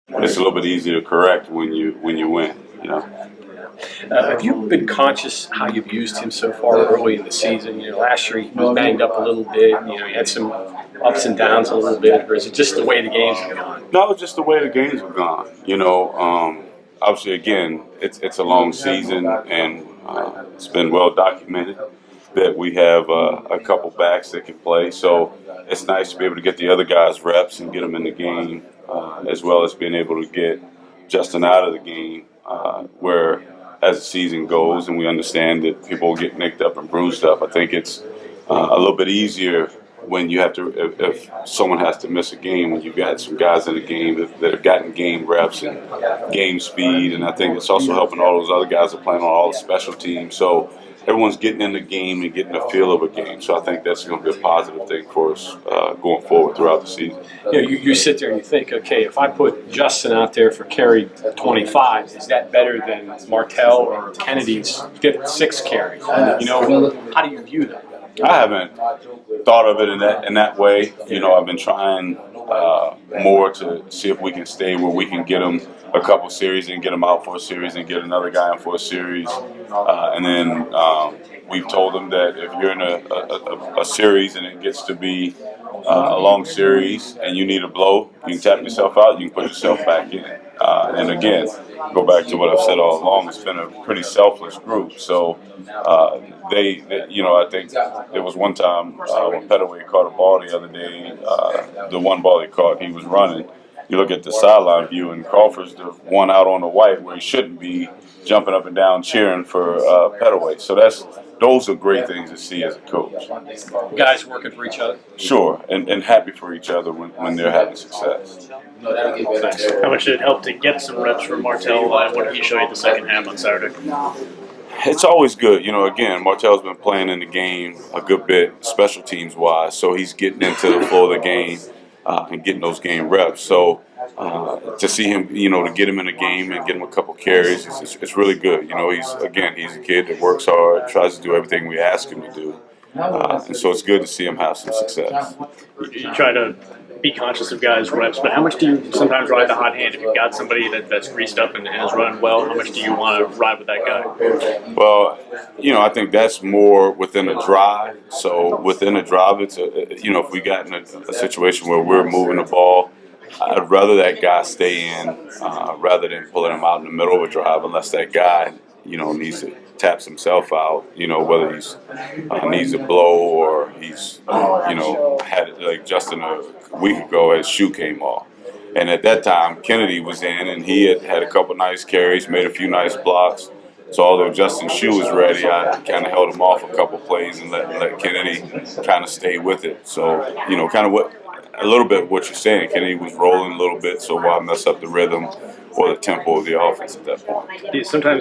it's a little bit easier to correct when you win. You know. Have you been conscious how you've used him so far early in the season? Last year he was banged up a little bit. He had some ups and downs a little bit, or is it just the way the games have gone? No, just the way the games have gone. Obviously, again, it's a long season, and it's been well documented that we have a couple backs that can play. So it's nice to be able to get the other guys reps and get them in the game, as well as being able to get Justin out of the game, where as the season goes and we understand that people get nicked up and bruised up. I think it's a little bit easier when you have to, if someone has to miss a game, when you've got some guys in the game that have gotten game reps and game speed, and I think it's also helping all those other guys that are playing on all the special teams. So everyone's getting in the game and getting a feel of a game. So I think that's going to be a positive thing for us going forward throughout the season. You sit there and you think, okay, if I put Justin out there for carry 25, is that better than Martell or Kennedy's 6 carries? How do you view that? I haven't thought of it in that way. I've been trying more to see if we can stay where we can get them a couple series and get them out for a series and get another guy in for a series. And then we've told them that if you're in a series and it gets to be a long series and you need a blow, you can tap yourself out, you can put yourself back in. And again, go back to what I've said all along, it's been a pretty selfless group. So I think there was one time when Pettaway caught a ball the other day, the one ball he caught, he was running. You look at the sideline view, and Crawford's the one out on the white where he shouldn't be jumping up and down cheering for Pettaway. So those are great things to see as a coach. Guys working for each other? Sure, and happy for each other when they're having success. How much did it help to get some reps for Martell? What did he show you the second half on Saturday? It's always good. Again, Martell's been playing in the game a good bit, special teams wise, so he's getting into the flow of the game and getting those game reps. So to see him, to get him in the game and get him a couple carries, it's really good. He's a kid that works hard, tries to do everything we ask him to do. And so it's good to see him have some success. You try to be conscious of guys' reps, but how much do you sometimes ride the hot hand? If you've got somebody that's greased up and is running well, how much do you want to ride with that guy? Well, I think that's more within a drive. So within a drive, it's if we got in a situation where we're moving the ball, I'd rather that guy stay in rather than pulling him out in the middle of a drive, unless that guy, needs to taps himself out, whether he's needs a blow or he's, had it like Justin a week ago, his shoe came off. And at that time, Kennedy was in, and he had a couple nice carries, made a few nice blocks. So although Justin's shoe was ready, I kind of held him off a couple plays and let Kennedy kind of stay with it. So, kind of a little bit what you're saying. Kennedy was rolling a little bit, so why mess up the rhythm or the tempo of the offense at that point? Sometimes